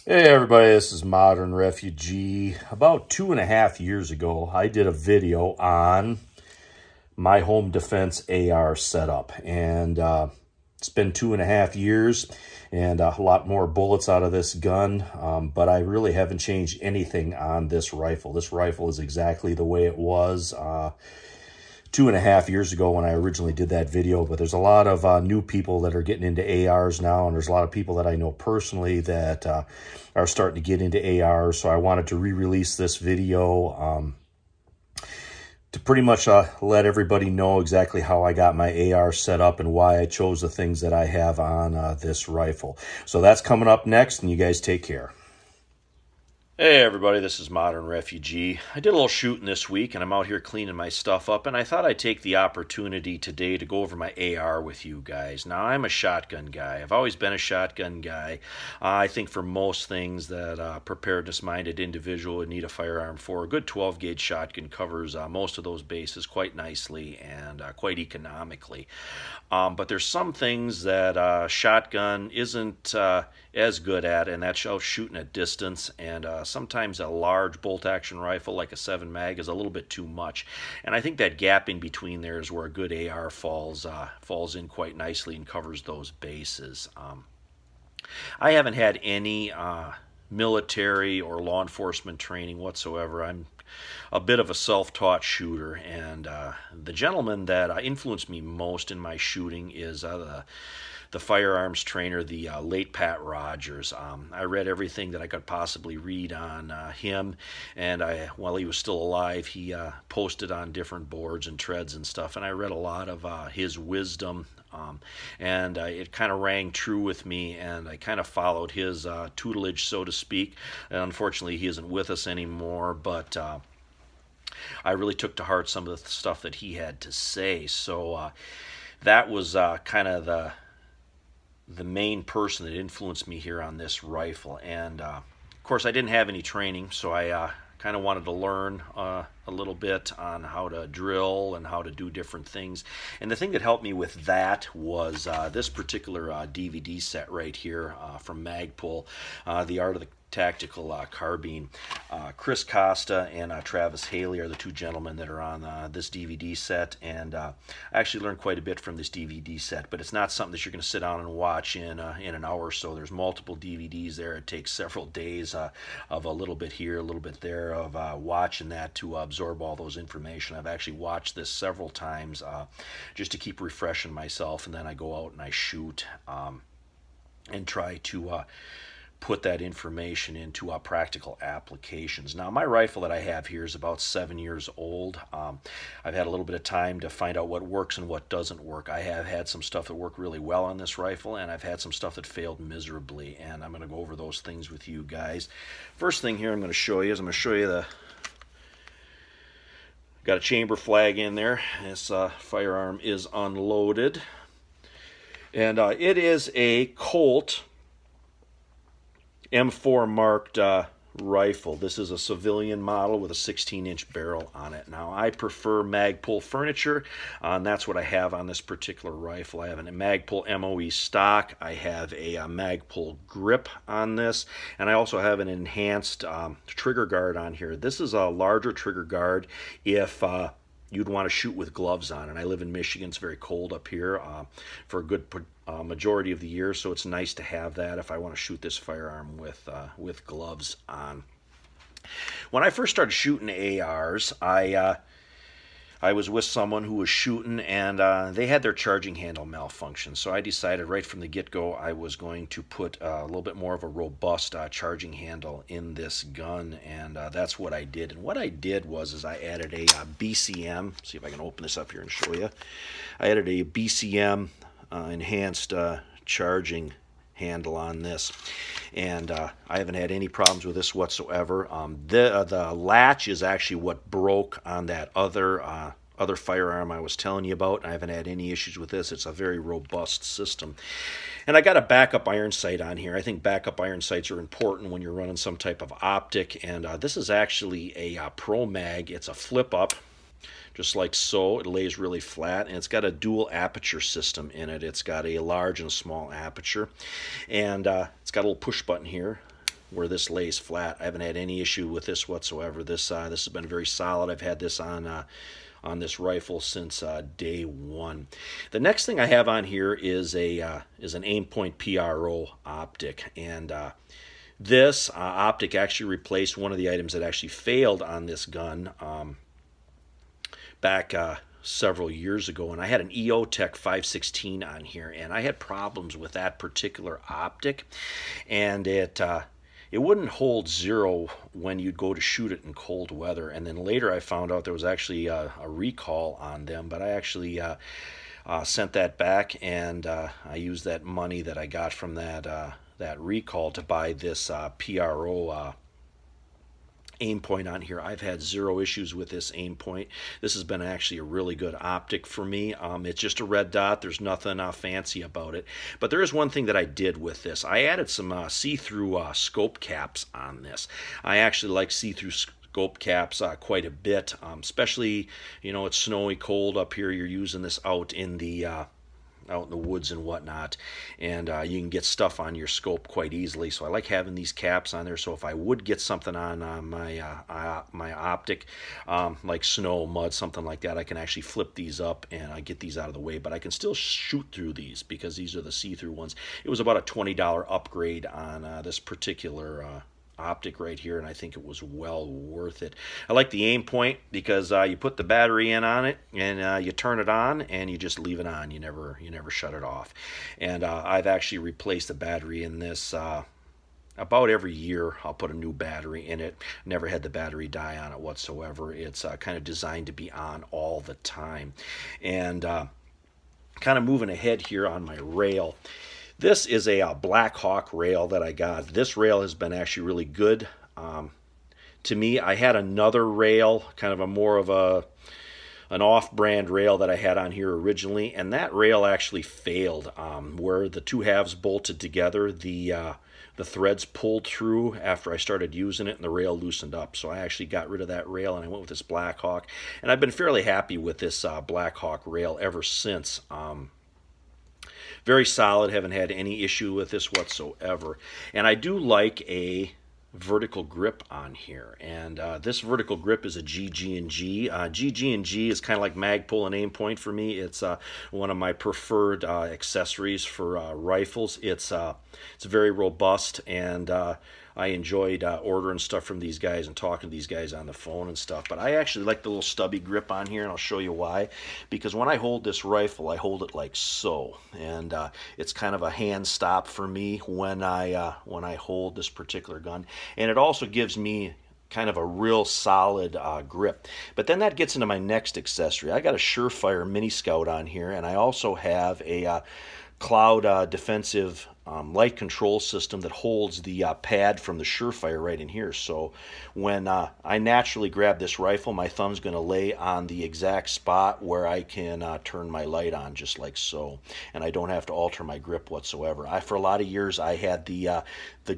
Hey everybody, this is Modern Refugee. About 2.5 years ago, I did a video on my home defense AR setup. And it's been 2.5 years and a lot more bullets out of this gun. But I really haven't changed anything on this rifle. This rifle is exactly the way it was 2.5 years ago when I originally did that video. But there's a lot of new people that are getting into ARs now, and there's a lot of people that I know personally that are starting to get into ARs. So I wanted to re-release this video to pretty much let everybody know exactly how I got my AR set up and why I chose the things that I have on this rifle. So that's coming up next, and you guys take care. Hey everybody, this is Modern Refugee. I did a little shooting this week and I'm out here cleaning my stuff up, and I thought I'd take the opportunity today to go over my AR with you guys. Now, I'm a shotgun guy. I've always been a shotgun guy. I think for most things that a preparedness-minded individual would need a firearm for, a good 12-gauge shotgun covers most of those bases quite nicely and quite economically. But there's some things that shotgun isn't as good at, and that's shooting at distance, and sometimes a large bolt-action rifle like a 7 mag is a little bit too much. And I think that gap in between there is where a good AR falls in quite nicely and covers those bases. I haven't had any military or law enforcement training whatsoever. I'm a bit of a self-taught shooter, and the gentleman that influenced me most in my shooting is the firearms trainer, the late Pat Rogers. I read everything that I could possibly read on him, and while he was still alive, he posted on different boards and treads and stuff, and I read a lot of his wisdom, and it kind of rang true with me, and I kind of followed his tutelage, so to speak. And unfortunately, he isn't with us anymore, but I really took to heart some of the stuff that he had to say. So that was kind of the main person that influenced me here on this rifle. And of course, I didn't have any training, so I kind of wanted to learn a little bit on how to drill and how to do different things. And the thing that helped me with that was this particular DVD set right here from Magpul, The Art of the Tactical Carbine. Chris Costa and Travis Haley are the two gentlemen that are on this DVD set, and I actually learned quite a bit from this DVD set, but it's not something that you're going to sit down and watch in an hour or so. There's multiple DVDs there. It takes several days of a little bit here, a little bit there, of watching that to absorb all those information. I've actually watched this several times just to keep refreshing myself, and then I go out and I shoot and try to put that information into practical applications. Now, my rifle that I have here is about 7 years old. I've had a little bit of time to find out what works and what doesn't work. I have had some stuff that worked really well on this rifle, and I've had some stuff that failed miserably, and I'm going to go over those things with you guys. First thing here I'm going to show you is got a chamber flag in there. This firearm is unloaded, and it is a Colt M4 marked rifle. This is a civilian model with a 16-inch barrel on it. Now, I prefer Magpul furniture, and that's what I have on this particular rifle. I have a Magpul MOE stock. I have a Magpul grip on this, and I also have an enhanced trigger guard on here. This is a larger trigger guard if you'd want to shoot with gloves on. And I live in Michigan. It's very cold up here for a good majority of the year, so it's nice to have that if I want to shoot this firearm with gloves on. When I first started shooting ARs, I was with someone who was shooting, and they had their charging handle malfunction. So I decided right from the get-go I was going to put a little bit more of a robust charging handle in this gun, and that's what I did. And what I did was I added a BCM. See if I can open this up here and show you. I added a BCM enhanced charging handle on this, and I haven't had any problems with this whatsoever. The latch is actually what broke on that other firearm I was telling you about. I haven't had any issues with this. It's a very robust system. And I got a backup iron sight on here. I think backup iron sights are important when you're running some type of optic, and this is actually a Pro Mag. It's a flip up, just like so. It lays really flat, and it's got a dual aperture system in it. It's got a large and a small aperture, and it's got a little push button here where this lays flat. I haven't had any issue with this whatsoever. This has been very solid. I've had this on this rifle since day one. The next thing I have on here is an Aimpoint PRO optic, and this optic actually replaced one of the items that actually failed on this gun back several years ago, and I had an EOTech 516 on here, and I had problems with that particular optic, and it wouldn't hold zero when you'd go to shoot it in cold weather. And then later I found out there was actually a recall on them, but I actually sent that back, and I used that money that I got from that recall to buy this PRO Aimpoint on here. I've had zero issues with this Aimpoint. This has been actually a really good optic for me. It's just a red dot. There's nothing fancy about it. But there is one thing that I did with this. I added some see-through scope caps on this. I actually like see-through scope caps quite a bit, especially, you know, it's snowy, cold up here. You're using this out in the woods and whatnot, and you can get stuff on your scope quite easily. So I like having these caps on there, so if I would get something on my optic, like snow, mud, something like that, I can actually flip these up and I get these out of the way. But I can still shoot through these because these are the see-through ones. It was about a $20 upgrade on this particular optic right here, and I think it was well worth it. I like the Aimpoint because you put the battery in on it, and you turn it on, and you just leave it on. You never shut it off. And I've actually replaced the battery in this about every year. I'll put a new battery in it. Never had the battery die on it whatsoever. It's kind of designed to be on all the time. And kind of moving ahead here on my rail. This is a Black Hawk rail that I got. This rail has been actually really good to me. I had another rail, kind of a more of an off-brand rail that I had on here originally, and that rail actually failed. Where the two halves bolted together, the threads pulled through after I started using it, and the rail loosened up. So I actually got rid of that rail, and I went with this Black Hawk. And I've been fairly happy with this Black Hawk rail ever since. Very solid, haven't had any issue with this whatsoever. And I do like a vertical grip on here, and this vertical grip is a GG&G. GG&G is kind of like Magpul and Aimpoint for me. It's one of my preferred accessories for rifles. It's very robust, and I enjoyed ordering stuff from these guys and talking to these guys on the phone and stuff. But I actually like the little stubby grip on here, and I'll show you why. Because when I hold this rifle, I hold it like so, and it's kind of a hand stop for me when I hold this particular gun, and it also gives me kind of a real solid grip. But then that gets into my next accessory. I got a Surefire Mini Scout on here, and I also have a cloud defensive light control system that holds the pad from the Surefire right in here. So when I naturally grab this rifle, my thumb's going to lay on the exact spot where I can turn my light on, just like so, and I don't have to alter my grip whatsoever. For a lot of years I had the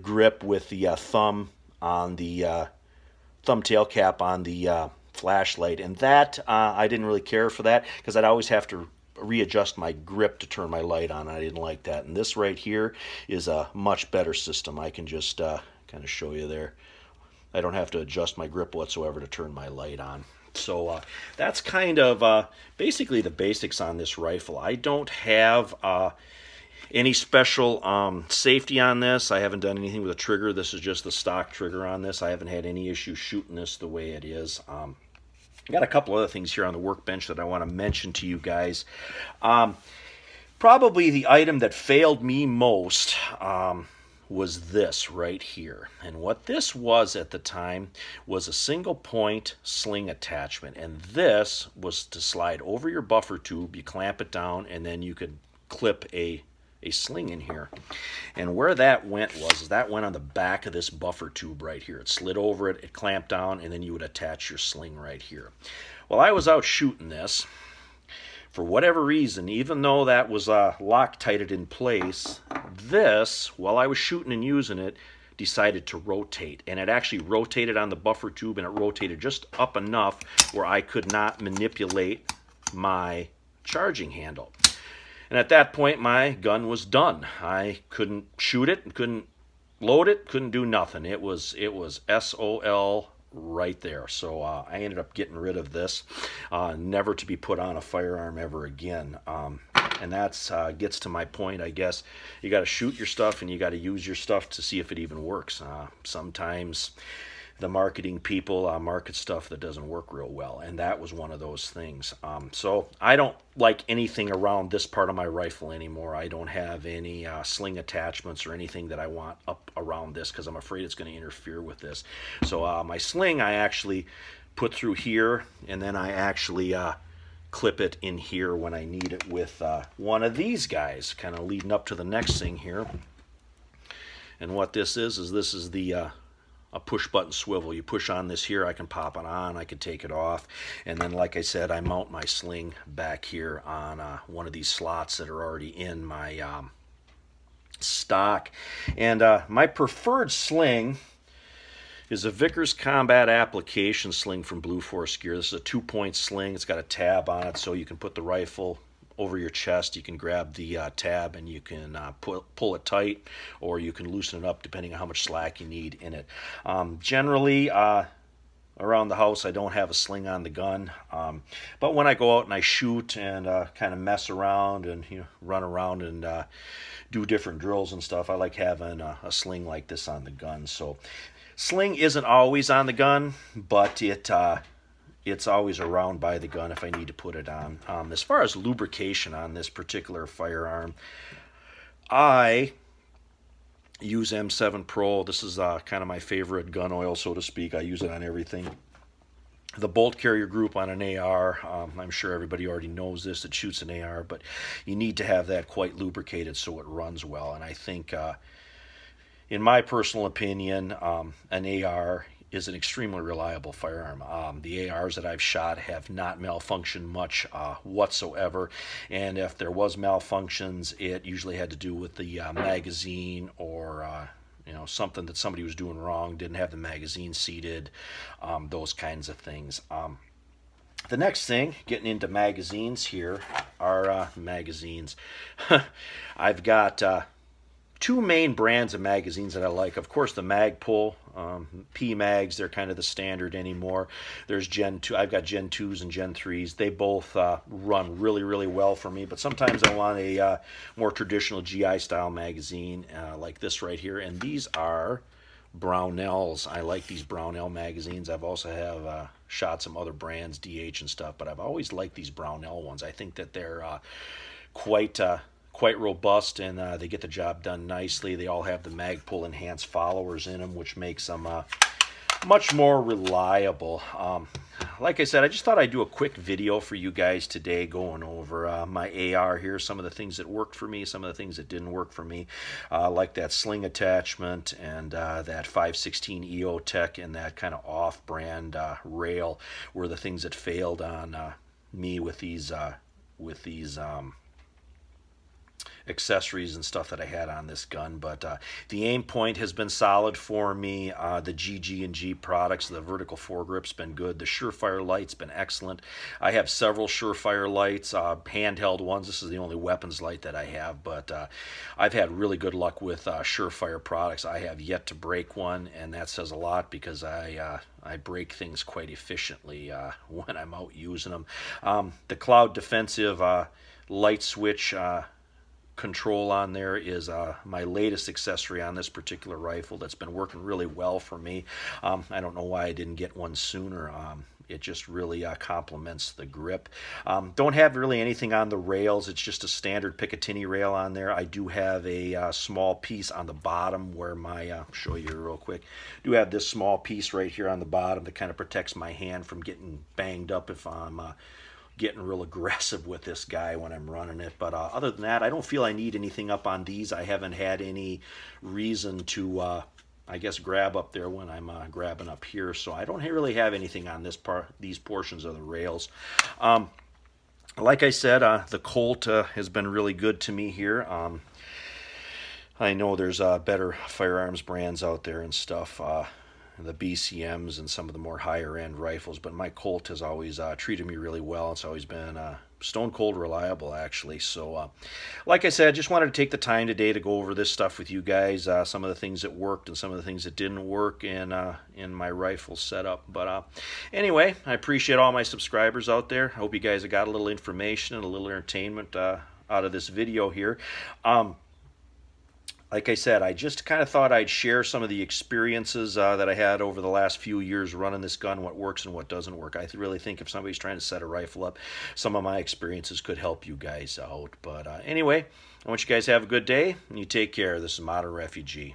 grip with the thumb on the thumbtail cap on the flashlight, and that I didn't really care for that because I'd always have to readjust my grip to turn my light on. I didn't like that. And this right here is a much better system. I can just kind of show you there. I don't have to adjust my grip whatsoever to turn my light on. So that's kind of basically the basics on this rifle. I don't have any special safety on this. I haven't done anything with a trigger. This is just the stock trigger on this. I haven't had any issue shooting this the way it is. I got a couple other things here on the workbench that I want to mention to you guys. Probably the item that failed me most was this right here. And what this was at the time was a single point sling attachment. And this was to slide over your buffer tube. You clamp it down, and then you could clip a sling in here. And where that went was that went on the back of this buffer tube right here. It slid over it, it clamped down, and then you would attach your sling right here. Well, I was out shooting this. For whatever reason, even though that was Loctited in place, this, while I was shooting and using it, decided to rotate. And it actually rotated on the buffer tube, and it rotated just up enough where I could not manipulate my charging handle. And at that point, my gun was done. I couldn't shoot it, couldn't load it, couldn't do nothing. It was SOL right there. So I ended up getting rid of this, never to be put on a firearm ever again. And that's gets to my point, I guess. You got to shoot your stuff and you got to use your stuff to see if it even works. Sometimes the marketing people market stuff that doesn't work real well, and that was one of those things. So I don't like anything around this part of my rifle anymore. I don't have any sling attachments or anything that I want up around this because I'm afraid it's going to interfere with this. So my sling I actually put through here, and then I actually clip it in here when I need it with one of these guys, kind of leading up to the next thing here. And what this is this is the a push button swivel. You push on this here, I can pop it on, I can take it off, and then like I said, I mount my sling back here on one of these slots that are already in my stock. And my preferred sling is a Vickers Combat Application sling from Blue Force Gear. This is a 2-point sling. It's got a tab on it so you can put the rifle over your chest. You can grab the tab and you can pull it tight, or you can loosen it up depending on how much slack you need in it. Generally around the house I don't have a sling on the gun, but when I go out and I shoot and kind of mess around and run around and do different drills and stuff, I like having a sling like this on the gun. So sling isn't always on the gun, but it's always around by the gun if I need to put it on. As far as lubrication on this particular firearm, I use M7 Pro. This is kind of my favorite gun oil, so to speak. I use it on everything. The bolt carrier group on an AR, I'm sure everybody already knows this that shoots an AR, but you need to have that quite lubricated so it runs well. And I think, in my personal opinion, an AR is an extremely reliable firearm. The ARs that I've shot have not malfunctioned much whatsoever, and if there was malfunctions, it usually had to do with the magazine or something that somebody was doing wrong, didn't have the magazine seated, those kinds of things. The next thing, getting into magazines here, are magazines. I've got two main brands of magazines that I like. Of course, the Magpul P-Mags, they're kind of the standard anymore. There's Gen 2, I've got Gen 2s and Gen 3s. They both run really, really well for me, but sometimes I want a more traditional GI style magazine like this right here, and these are Brownells. I like these Brownell magazines. I've also have shot some other brands, DH and stuff, but I've always liked these Brownell ones. I think that they're quite robust, and they get the job done nicely. They all have the Magpul enhanced followers in them, which makes them much more reliable. Like I said, I just thought I'd do a quick video for you guys today going over my AR here, some of the things that worked for me, some of the things that didn't work for me, like that sling attachment and that 516 EO-Tech and that kind of off-brand rail were the things that failed on me with these accessories and stuff that I had on this gun. But the aim point has been solid for me. The GG&G products, the vertical foregrip's been good. The Surefire light's been excellent. I have several Surefire lights, handheld ones. This is the only weapons light that I have, but I've had really good luck with Surefire products. I have yet to break one, and that says a lot because I break things quite efficiently when I'm out using them. The Cloud Defensive light switch control on there is my latest accessory on this particular rifle that's been working really well for me. I don't know why I didn't get one sooner. It just really complements the grip. Don't have really anything on the rails. It's just a standard Picatinny rail on there. I do have a small piece on the bottom where my, I'll show you real quick, do have this small piece right here on the bottom that kind of protects my hand from getting banged up if I'm getting real aggressive with this guy when I'm running it. But other than that, I don't feel I need anything up on these. I haven't had any reason to, I guess, grab up there when I'm grabbing up here. So I don't really have anything on this these portions of the rails. Like I said, the Colt has been really good to me here. I know there's better firearms brands out there and stuff, the BCMs and some of the more higher end rifles, but my Colt has always treated me really well. It's always been stone cold reliable, actually. So like I said, I just wanted to take the time today to go over this stuff with you guys, some of the things that worked and some of the things that didn't work in my rifle setup. But anyway, I appreciate all my subscribers out there. I hope you guys have got a little information and a little entertainment out of this video here. Like I said, I just kind of thought I'd share some of the experiences that I had over the last few years running this gun, what works and what doesn't work. I really think if somebody's trying to set a rifle up, some of my experiences could help you guys out. But anyway, I want you guys to have a good day, and you take care. This is Modern Refugee.